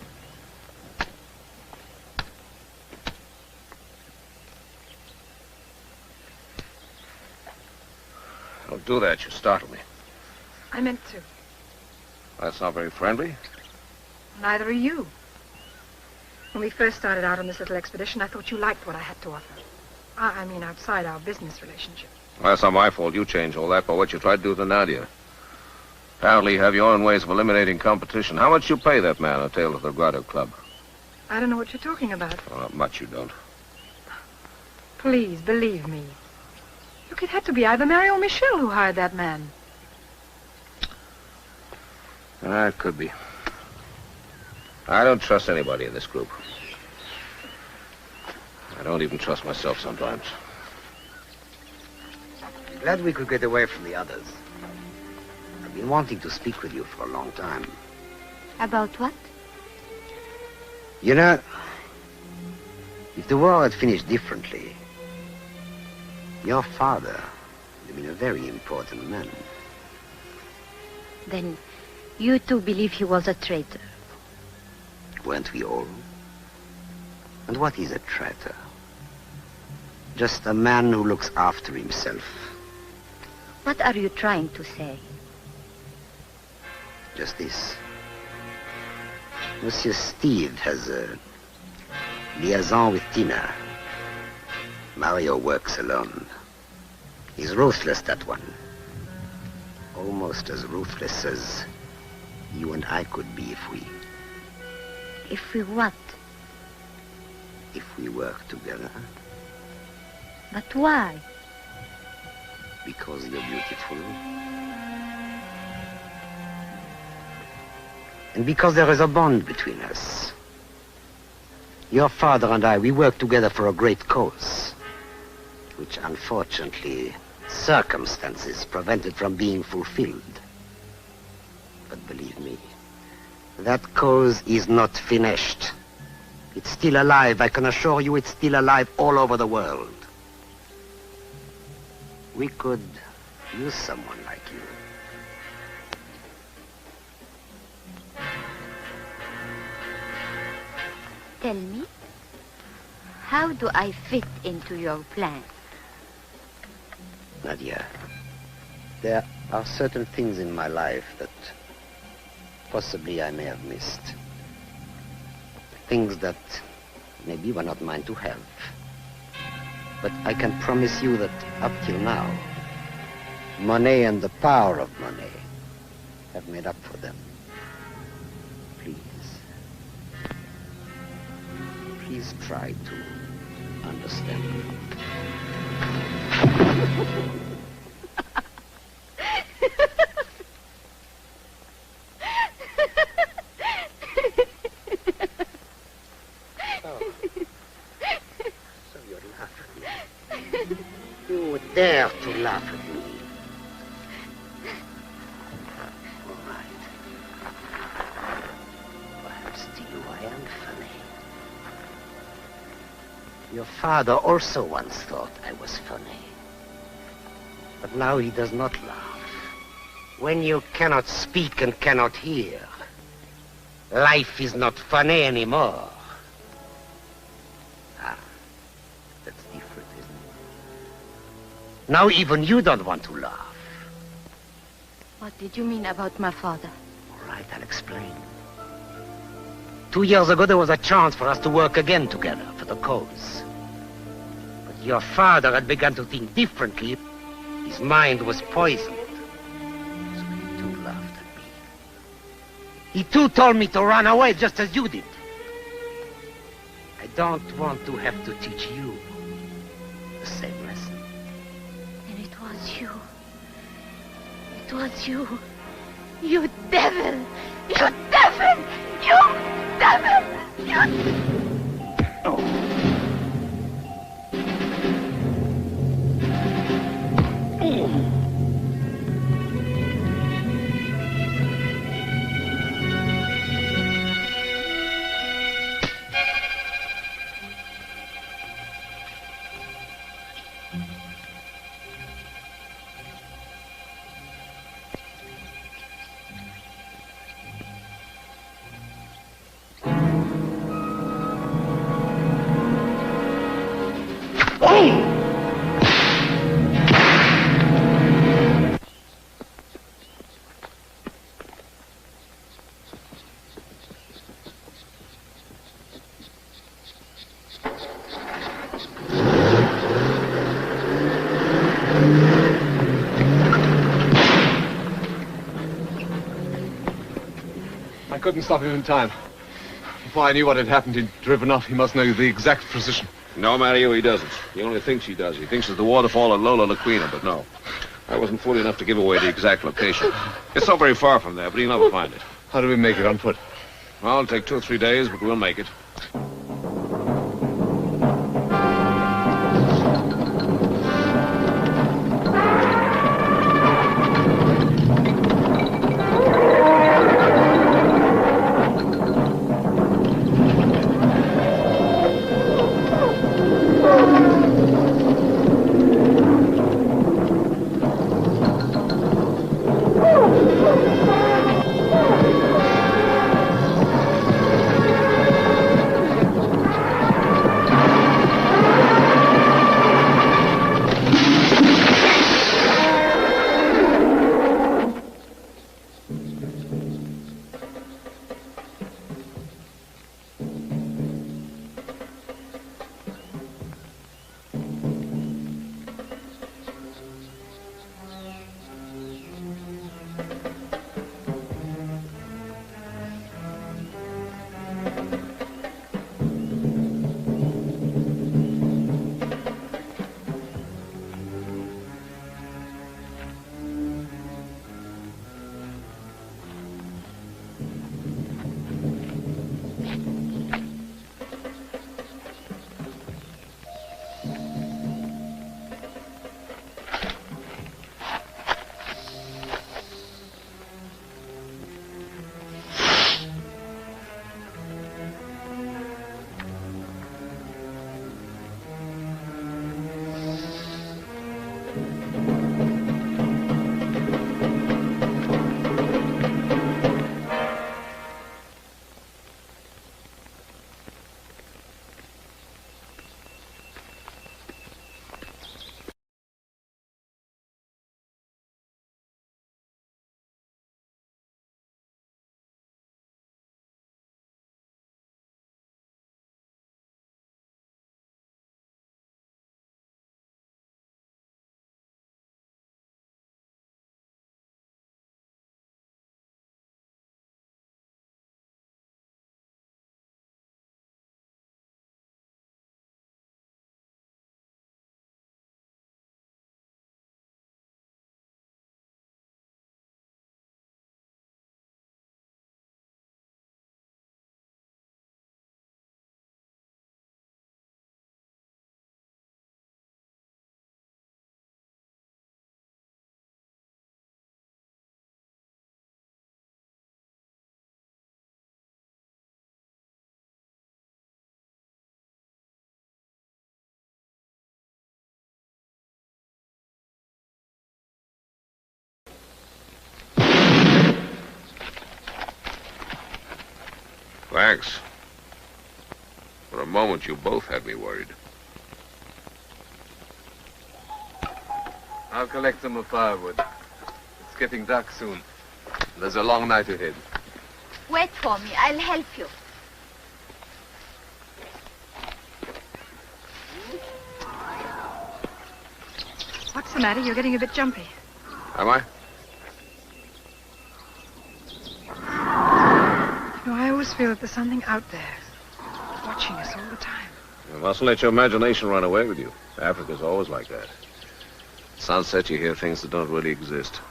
Don't do that. You startle me. I meant to. That's not very friendly. Neither are you. When we first started out on this little expedition, I thought you liked what I had to offer. I mean, outside our business relationship. Well, that's not my fault. You changed all that by what you tried to do to Nadia. Apparently you have your own ways of eliminating competition. How much you pay that man a tail of the Grotto Club? I don't know what you're talking about. Well, not much you don't. Please, believe me. Look, it had to be either Mary or Michelle who hired that man. It could be. I don't trust anybody in this group. I don't even trust myself sometimes. Glad we could get away from the others. I've been wanting to speak with you for a long time. About what? You know, if the war had finished differently, your father would have been a very important man. Then you too believe he was a traitor? Weren't we all? And what is a traitor? Just a man who looks after himself. What are you trying to say? Just this. Monsieur Steve has a liaison with Tina. Mario works alone. He's ruthless, that one. Almost as ruthless as you and I could be if we... If we what? If we work together. But why? Because you're beautiful. And because there is a bond between us. Your father and I, we work together for a great cause, which unfortunately circumstances prevented from being fulfilled. But believe me, that cause is not finished. It's still alive. I can assure you it's still alive all over the world. We could use someone like you. Tell me, how do I fit into your plan? Nadia, there are certain things in my life that possibly I may have missed. Things that maybe were not mine to have. But I can promise you that up till now, money and the power of money have made up for them. Please. Please try to understand me. Dare to laugh at me. All right. Perhaps to you I am funny. Your father also once thought I was funny. But now he does not laugh. When you cannot speak and cannot hear, life is not funny anymore. That's different, isn't it? Now even you don't want to laugh. What did you mean about my father? All right, I'll explain. 2 years ago, there was a chance for us to work again together for the cause. But your father had begun to think differently. His mind was poisoned. So he too laughed at me. He too told me to run away just as you did. I don't want to have to teach you the same lesson. And it was you. It was you. You devil! You devil! You devil! You... Oh. I couldn't stop him in time. Before I knew what had happened, he'd driven off. He must know the exact position. No, Mario, he doesn't. He only thinks he does. He thinks it's the waterfall at Lola Laquina, but no. I wasn't fool enough to give away the exact location. It's not very far from there, but he'll never find it. How do we make it on foot? Well, it'll take 2 or 3 days, but we'll make it. Thanks. For a moment, you both had me worried. I'll collect some of firewood. It's getting dark soon. There's a long night ahead. Wait for me. I'll help you. What's the matter? You're getting a bit jumpy. Am I? You know, I always feel that there's something out there watching us all the time. You mustn't let your imagination run away with you. Africa's always like that. At sunset, you hear things that don't really exist.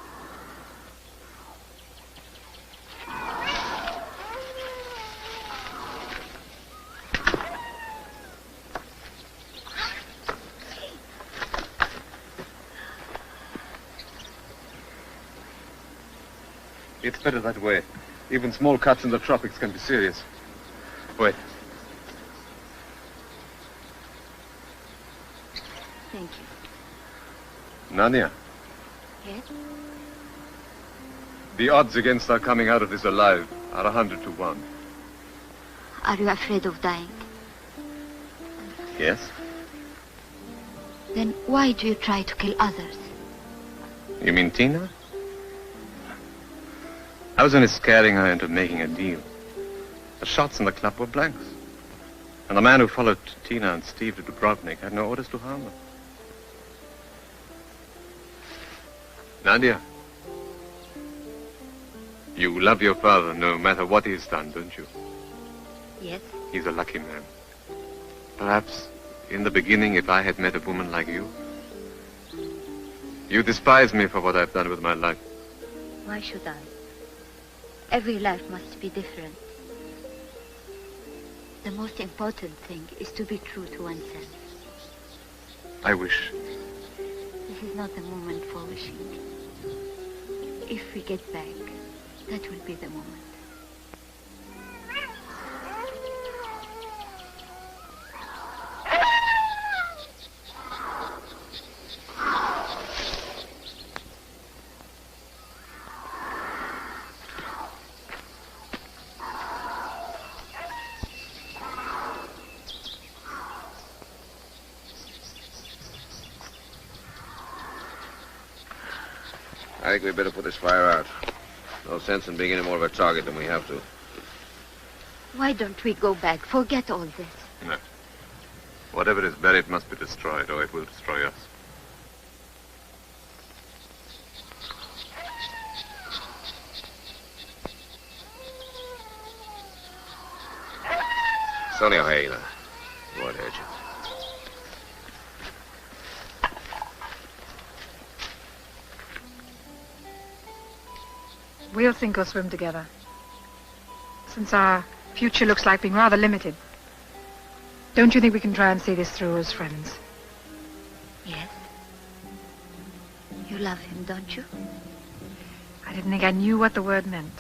It's better that way. Even small cuts in the tropics can be serious. Wait. Thank you. Nadia, Yes? the odds against our coming out of this alive are 100 to 1. Are you afraid of dying? Yes? Then why do you try to kill others? You mean Tina? I was only scaring her into making a deal. The shots in the club were blanks. And the man who followed Tina and Steve to Dubrovnik had no orders to harm them. Nadia, You love your father no matter what he's done, don't you? Yes. He's a lucky man. Perhaps, in the beginning, if I had met a woman like you, you despise me for what I've done with my life. Why should I? Every life must be different. The most important thing is to be true to oneself. I wish. This is not the moment for wishing. If we get back, that will be the moment. I think we'd better put this fire out. No sense in being any more of a target than we have to. Why don't we go back? Forget all this. No. Whatever is buried must be destroyed, or it will destroy us. It's only a hyena. It won't hurt you. We'll sink or swim together. Since our future looks like being rather limited, don't you think we can try and see this through as friends? Yes. You love him, don't you? I didn't think I knew what the word meant.